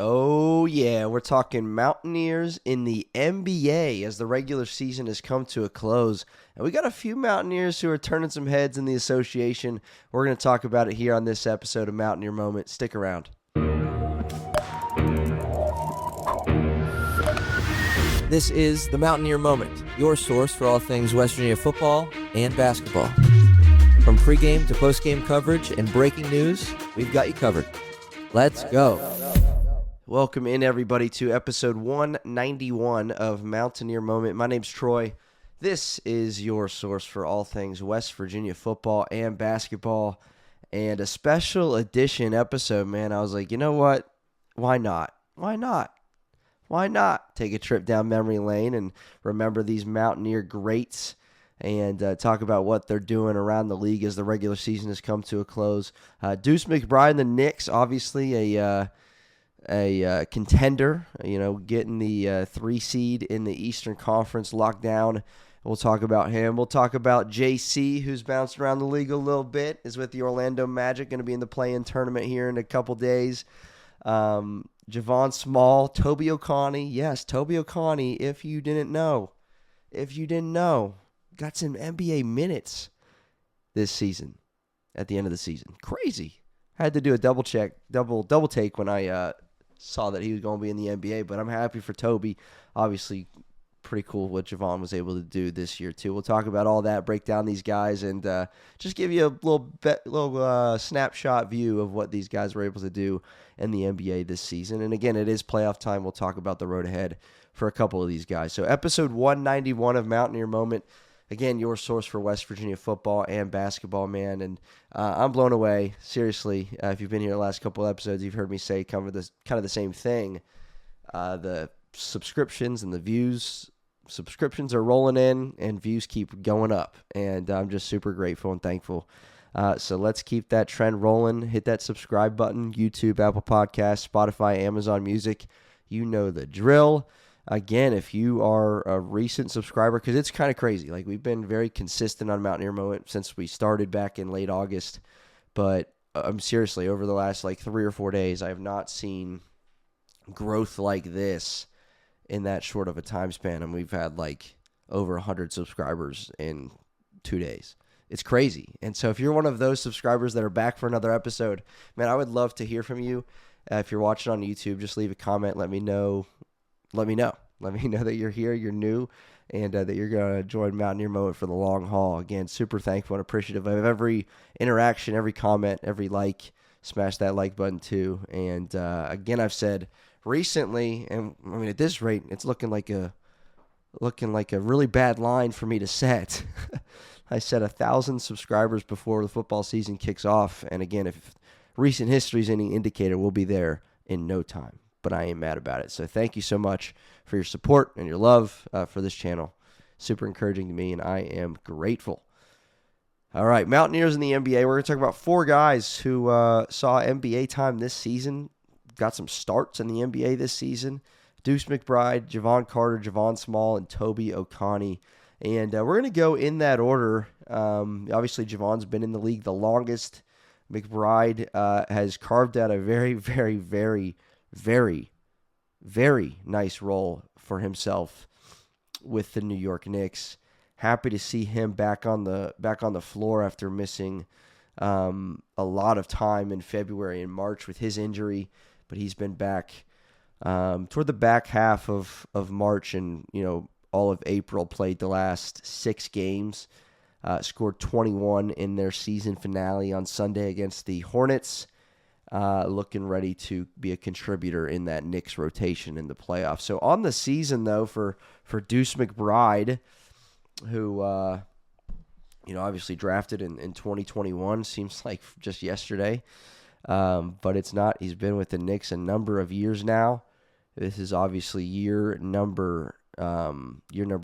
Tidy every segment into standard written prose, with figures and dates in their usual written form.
Oh, yeah, we're talking Mountaineers in the NBA as the regular season has come to a close. And we got a few Mountaineers who are turning some heads in the association. We're going to talk about it here on this episode of Mountaineer Moment. Stick around. This is the Mountaineer Moment, your source for all things West Virginia football and basketball. From pregame to postgame coverage and breaking news, we've got you covered. Let's go. Welcome in, everybody, to episode 191 of Mountaineer Moment. My name's Troy. This is your source for all things West Virginia football and basketball. And a special edition episode, man. I was like, you know what? Why not? Why not take a trip down memory lane and remember these Mountaineer greats and talk about what they're doing around the league as the regular season has come to a close. Deuce McBride and the Knicks, obviously a contender, getting the 3 seed in the Eastern Conference locked down. We'll talk about him. We'll talk about JC, who's bounced around the league a little bit, is with the Orlando Magic, going to be in the play-in tournament here in a couple days. Javon Small, Toby Okani. Yes, Toby Okani, if you didn't know, got some NBA minutes this season at the end of the season. Crazy. I had to do a double take when I saw that he was going to be in the NBA, but I'm happy for Toby. Obviously, pretty cool what Javon was able to do this year, too. We'll talk about all that, break down these guys, and just give you a little snapshot view of what these guys were able to do in the NBA this season. And again, it is playoff time. We'll talk about the road ahead for a couple of these guys. So episode 191 of Mountaineer Moment. Again, your source for West Virginia football and basketball, man. And I'm blown away. Seriously, if you've been here the last couple of episodes, you've heard me say kind of the same thing. The subscriptions and the views, subscriptions are rolling in and views keep going up. And I'm just super grateful and thankful. So let's keep that trend rolling. Hit that subscribe button, YouTube, Apple Podcasts, Spotify, Amazon Music. You know the drill. Again, if you are a recent subscriber, because it's kind of crazy. Like, we've been very consistent on Mountaineer Moment since we started back in late August. But I'm seriously, over the last 3 or 4 days, I have not seen growth like this in that short of a time span. And we've had over 100 subscribers in 2 days. It's crazy. And so if you're one of those subscribers that are back for another episode, man, I would love to hear from you. If you're watching on YouTube, just leave a comment. Let me know that you're here, you're new, and that you're going to join Mountaineer Moment for the long haul. Again, super thankful and appreciative of every interaction, every comment, every like. Smash that like button too. And again, I've said recently, and I mean, at this rate, it's looking like a really bad line for me to set. I said 1,000 subscribers before the football season kicks off. And again, if recent history is any indicator, we'll be there in no time. But I ain't mad about it. So thank you so much for your support and your love for this channel. Super encouraging to me, and I am grateful. All right, Mountaineers in the NBA. We're going to talk about 4 guys who saw NBA time this season, got some starts in the NBA this season. Deuce McBride, Javon Carter, Javon Small, and Toby Okani. And we're going to go in that order. Obviously, Javon's been in the league the longest. McBride has carved out a very, very, very, very, very nice role for himself with the New York Knicks. Happy to see him back on the floor after missing a lot of time in February and March with his injury, but he's been back toward the back half of March and all of April. Played the last 6 games, scored 21 in their season finale on Sunday against the Hornets. Looking ready to be a contributor in that Knicks rotation in the playoffs. So on the season, though, for Deuce McBride, who obviously drafted in 2021, seems like just yesterday, but it's not. He's been with the Knicks a number of years now. This is obviously year number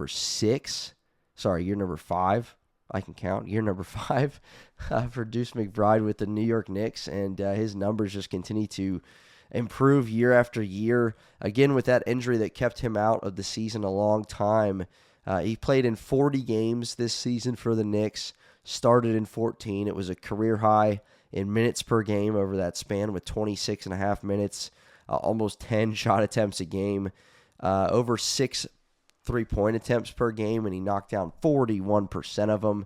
6. Sorry, year number 5. I can count. Year number 5 for Deuce McBride with the New York Knicks, and his numbers just continue to improve year after year. Again, with that injury that kept him out of the season a long time, he played in 40 games this season for the Knicks, started in 14. It was a career high in minutes per game over that span with 26.5 minutes almost 10 shot attempts a game, over 6 3-point attempts per game, and he knocked down 41% of them,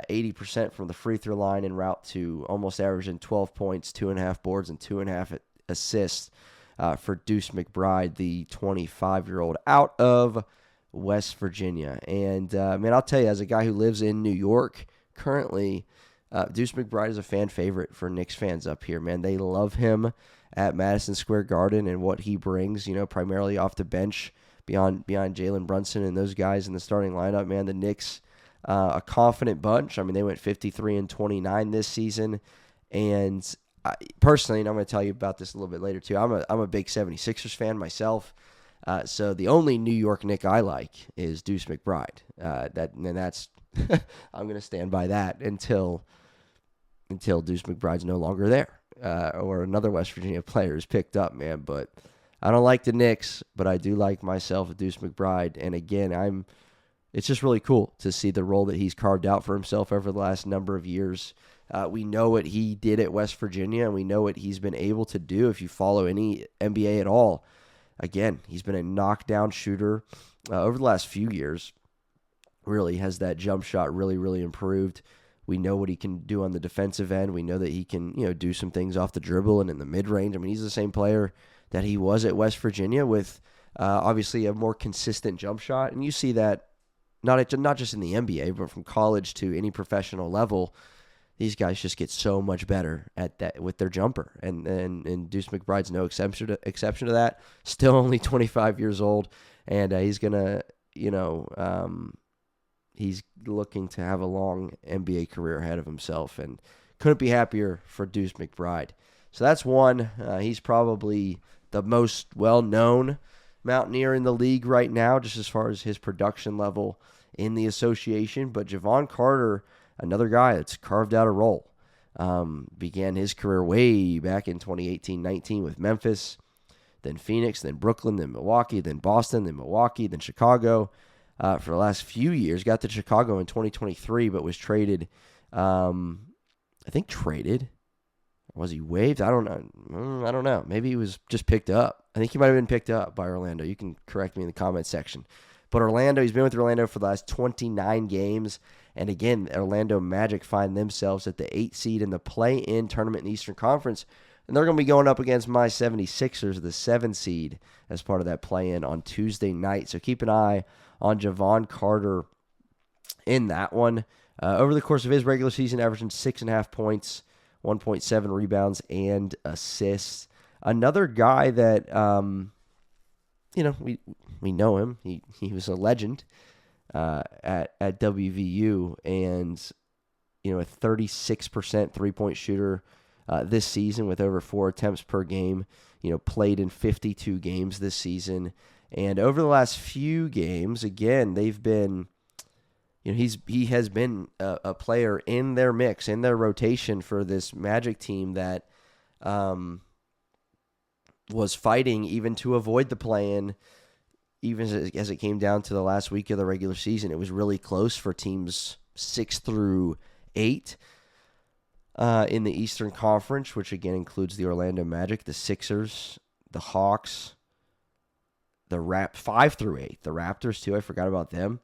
80% from the free throw line en route to almost averaging 12 points, 2.5 boards, and 2.5 assists for Deuce McBride, the 25-year-old out of West Virginia. And, man, I'll tell you, as a guy who lives in New York currently, Deuce McBride is a fan favorite for Knicks fans up here, man. They love him at Madison Square Garden and what he brings, primarily off the bench beyond Jalen Brunson and those guys in the starting lineup, man. The Knicks, a confident bunch. I mean, they went 53-29 this season. And personally, and I'm going to tell you about this a little bit later too, I'm a big 76ers fan myself. So the only New York Knick I like is Deuce McBride. That's I'm going to stand by that until Deuce McBride's no longer there, or another West Virginia player is picked up, man. But I don't like the Knicks, but I do like myself a Deuce McBride. And again, it's just really cool to see the role that he's carved out for himself over the last number of years. We know what he did at West Virginia, and we know what he's been able to do if you follow any NBA at all. Again, he's been a knockdown shooter over the last few years. Really has that jump shot really, really improved. We know what he can do on the defensive end. We know that he can, do some things off the dribble and in the mid-range. I mean, he's the same player that he was at West Virginia with obviously a more consistent jump shot. And you see that not just in the NBA, but from college to any professional level, these guys just get so much better at that with their jumper. And Deuce McBride's no exception to that. Still only 25 years old, and he's going to, he's looking to have a long NBA career ahead of himself, and couldn't be happier for Deuce McBride. So that's one. He's probably the most well-known Mountaineer in the league right now, just as far as his production level in the association. But Javon Carter, another guy that's carved out a role, began his career way back in 2018-19 with Memphis, then Phoenix, then Brooklyn, then Milwaukee, then Boston, then Milwaukee, then Chicago. For the last few years, got to Chicago in 2023, but was traded. Was he waived? I don't know. Maybe he was just picked up. I think he might have been picked up by Orlando. You can correct me in the comment section. But Orlando, he's been with Orlando for the last 29 games. And again, Orlando Magic find themselves at the 8th seed in the play-in tournament in the Eastern Conference. And they're going to be going up against my 76ers, the 7th seed, as part of that play-in on Tuesday night. So keep an eye on Javon Carter in that one. Over the course of his regular season, averaging 6.5 points, 1.7 rebounds, and assists. Another guy that, we know him. He was a legend at WVU, and, a 36% three-point shooter this season with over 4 attempts per game. Played in 52 games this season. And over the last few games, again, they've been, he has been a player in their mix, in their rotation for this Magic team that was fighting even to avoid the play-in, even as it came down to the last week of the regular season. It was really close for teams 6 through 8 in the Eastern Conference, which again includes the Orlando Magic, the Sixers, the Hawks, 5 through 8. The Raptors, too, I forgot about them.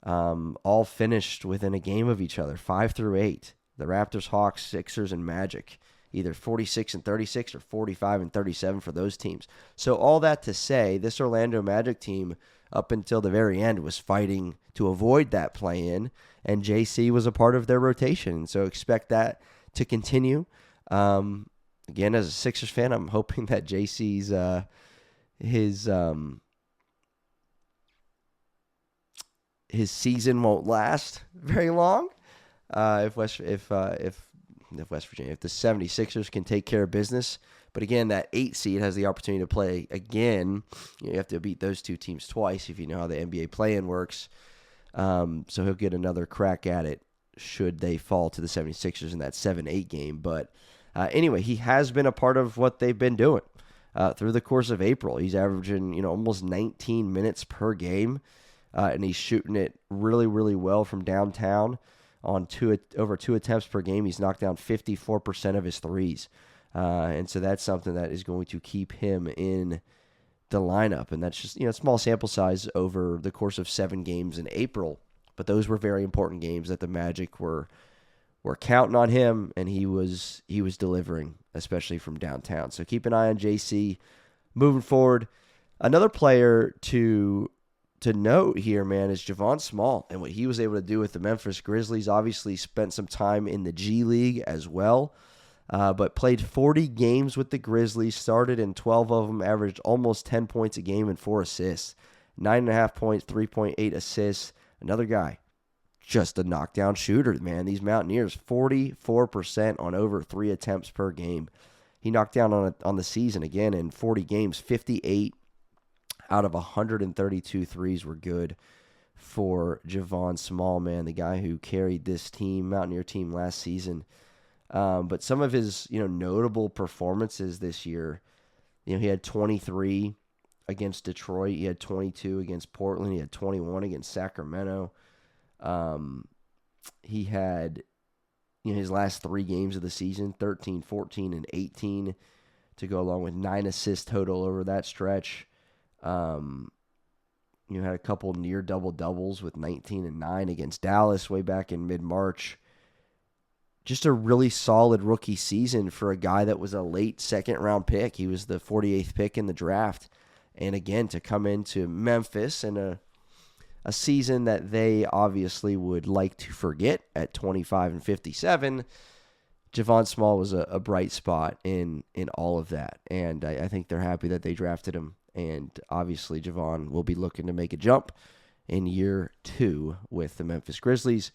All finished within a game of each other, 5 through 8. The Raptors, Hawks, Sixers, and Magic, either 46-36 or 45-37 for those teams. So all that to say, this Orlando Magic team, up until the very end, was fighting to avoid that play-in, and JC was a part of their rotation. So expect that to continue. Again, as a Sixers fan, I'm hoping that JC's his season won't last very long. If the 76ers can take care of business. But again, that 8 seed has the opportunity to play again. You have to beat those two teams twice if you know how the NBA play-in works. So he'll get another crack at it should they fall to the 76ers in that 7-8 game. But anyway, he has been a part of what they've been doing through the course of April. He's averaging almost 19 minutes per game, and he's shooting it really, really well from downtown. On over 2 attempts per game, he's knocked down 54% of his threes. And so that's something that is going to keep him in the lineup. And that's just, small sample size over the course of 7 games in April. But those were very important games that the Magic were counting on him, and he was delivering, especially from downtown. So keep an eye on JC moving forward. Another player to note here, man, is Javon Small and what he was able to do with the Memphis Grizzlies. Obviously spent some time in the G League as well, but played 40 games with the Grizzlies, started in 12 of them, averaged almost 10 points a game and 4 assists, 9.5 points, 3.8 assists. Another guy, just a knockdown shooter, man. These Mountaineers, 44% on over 3 attempts per game. He knocked down on the season again in 40 games, 58 out of 132 threes were good for Javon Small, man, the guy who carried this team, Mountaineer team, last season. But some of his, notable performances this year, he had 23 against Detroit. He had 22 against Portland. He had 21 against Sacramento. He had, his last 3 games of the season, 13, 14, and 18, to go along with 9 assists total over that stretch. Had a couple near double-doubles with 19 and 9 against Dallas way back in mid-March. Just a really solid rookie season for a guy that was a late second-round pick. He was the 48th pick in the draft. And again, to come into Memphis in a season that they obviously would like to forget at 25-57, Javon Small was a bright spot in all of that. And I think they're happy that they drafted him. And obviously, Javon will be looking to make a jump in year 2 with the Memphis Grizzlies.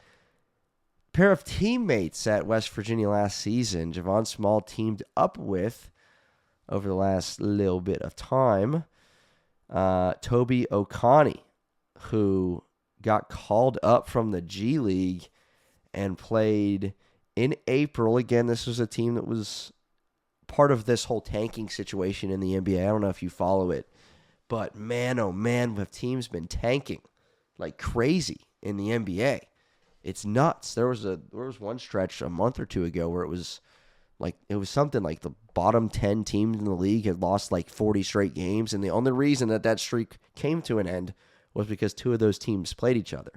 Pair of teammates at West Virginia last season, Javon Small teamed up with, over the last little bit of time, Toby Okani, who got called up from the G League and played in April. Again, this was a team that was part of this whole tanking situation in the NBA. I don't know if you follow it, but man, oh man, have teams been tanking like crazy in the NBA. It's nuts. There was one stretch a month or 2 ago where it was something like the bottom 10 teams in the league had lost like 40 straight games, and the only reason that streak came to an end was because 2 of those teams played each other,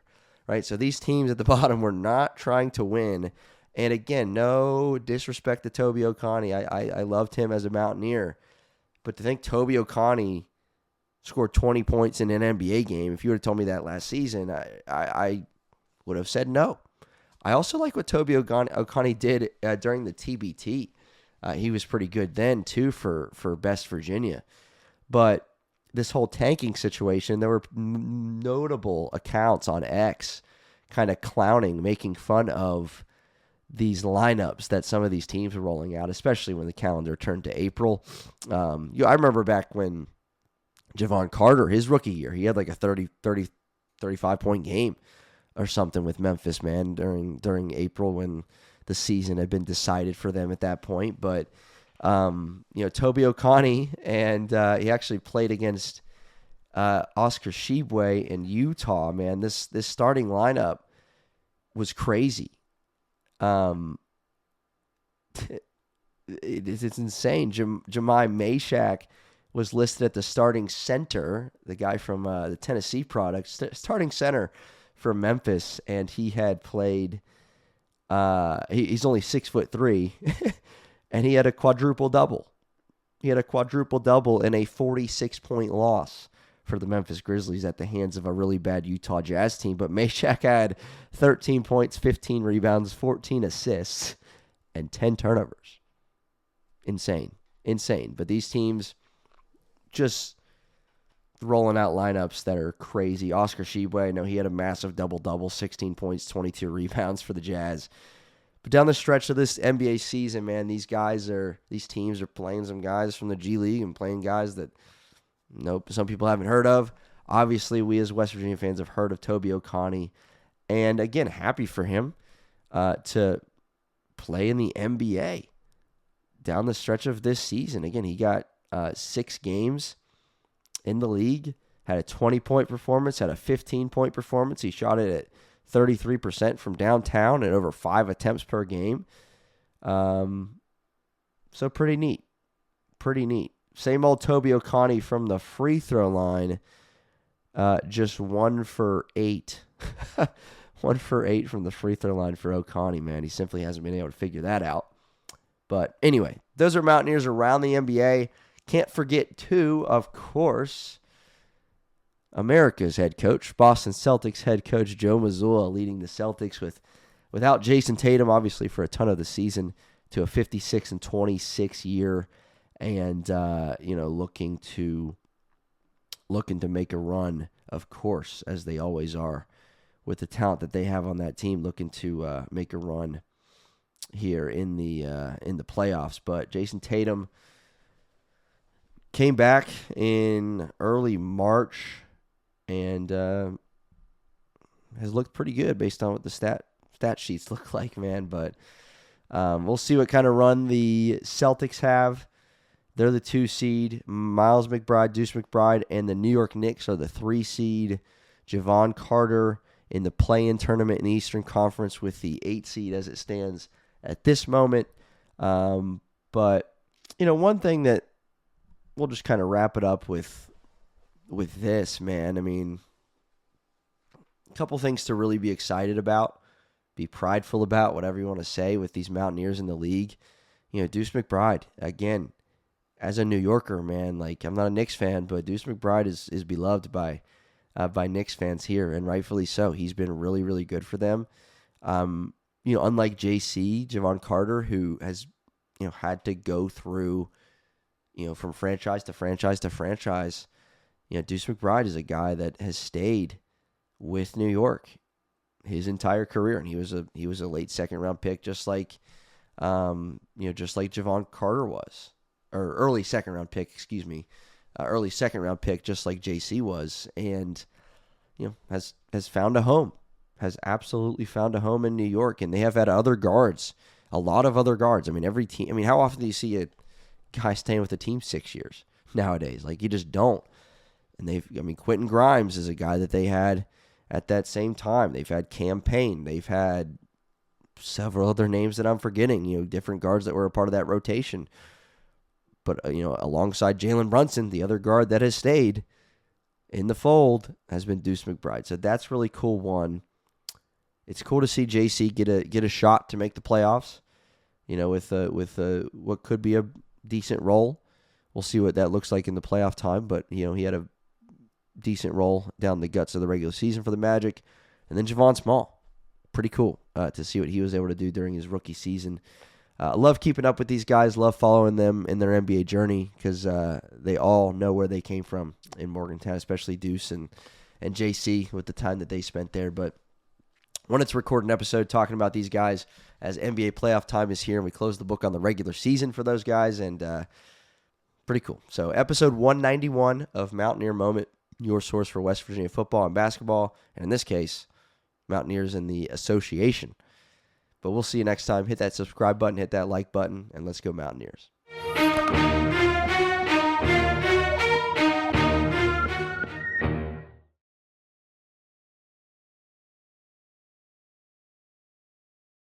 right? So these teams at the bottom were not trying to win. And again, no disrespect to Toby Okani. I loved him as a Mountaineer. But to think Toby Okani scored 20 points in an NBA game, if you would have told me that last season, I would have said no. I also like what Toby Okani did during the TBT. He was pretty good then, too, for Best Virginia. But this whole tanking situation, there were notable accounts on X kind of clowning, making fun of these lineups that some of these teams were rolling out, especially when the calendar turned to April. I remember back when Javon Carter, his rookie year, he had like a 35-point game or something with Memphis, man, during April when the season had been decided for them at that point. But, Toby Okani, and he actually played against Oscar Tshiebwe in Utah, man. This starting lineup was crazy. It's insane. Jemai Meshack was listed at the starting center, the guy from the Tennessee product, starting center for Memphis, and he had played, he's only 6'3", and he had a quadruple double. He had a quadruple double in a 46-point loss for the Memphis Grizzlies at the hands of a really bad Utah Jazz team. But Meshack had 13 points, 15 rebounds, 14 assists, and 10 turnovers. Insane. But these teams just rolling out lineups that are crazy. Oscar Tshiebwe, I know he had a massive double-double, 16 points, 22 rebounds for the Jazz. But down the stretch of this NBA season, man, these teams are playing some guys from the G League and playing guys that some people haven't heard of. Obviously, we as West Virginia fans have heard of Toby Okani. And again, happy for him to play in the NBA down the stretch of this season. Again, he got 6 games in the league, had a 20-point performance, had a 15-point performance. He shot it at 33% from downtown and over 5 attempts per game. So pretty neat. Pretty neat. Same old Toby Okani from the free throw line. Just 1 for 8. 1 for 8 from the free throw line for Okani, man. He simply hasn't been able to figure that out. But anyway, those are Mountaineers around the NBA. Can't forget, too, of course, America's head coach, Boston Celtics head coach Joe Mazzulla, leading the Celtics without Jason Tatum, obviously, for a ton of the season, to a 56-26 year, and looking to make a run, of course, as they always are, with the talent that they have on that team, looking to make a run here in the playoffs. But Jason Tatum came back in early March and has looked pretty good based on what the stat sheets look like, man. But we'll see what kind of run the Celtics have. They're the 2 seed. Miles McBride, Deuce McBride, and the New York Knicks are the 3 seed. Javon Carter in the play-in tournament in the Eastern Conference with the 8 seed as it stands at this moment. But, one thing that we'll just kind of wrap it up with this, man. I mean, a couple things to really be excited about, be prideful about, whatever you want to say, with these Mountaineers in the league. Deuce McBride, again, as a New Yorker, man, like, I'm not a Knicks fan, but Deuce McBride is beloved by Knicks fans here, and rightfully so. He's been really, really good for them. Unlike JC, Javon Carter, who has, had to go through, from franchise to franchise to franchise, Deuce McBride is a guy that has stayed with New York his entire career, and he was a late second round pick, just like Javon Carter was, or early second round pick, early second round pick, just like JC was, and has found a home, has absolutely found a home in New York, and they have had other guards, a lot of other guards. I mean, every team. I mean, how often do you see a guy staying with a team 6 years nowadays? Like, you just don't. And Quentin Grimes is a guy that they had at that same time. They've had Cam Payne. They've had several other names that I'm forgetting, different guards that were a part of that rotation. But, alongside Jalen Brunson, the other guard that has stayed in the fold has been Deuce McBride. So that's really cool. One, it's cool to see JC get a shot to make the playoffs, with what could be a decent role. We'll see what that looks like in the playoff time. But, he had a decent role down the guts of the regular season for the Magic. And then Javon Small, pretty cool to see what he was able to do during his rookie season. Love keeping up with these guys, love following them in their NBA journey, because they all know where they came from in Morgantown, especially Deuce and JC with the time that they spent there. But wanted to record an episode talking about these guys as NBA playoff time is here, and we close the book on the regular season for those guys, and pretty cool. So episode 191 of Mountaineer Moment, your source for West Virginia football and basketball, and in this case, Mountaineers in the association. But we'll see you next time. Hit that subscribe button, hit that like button, and let's go Mountaineers.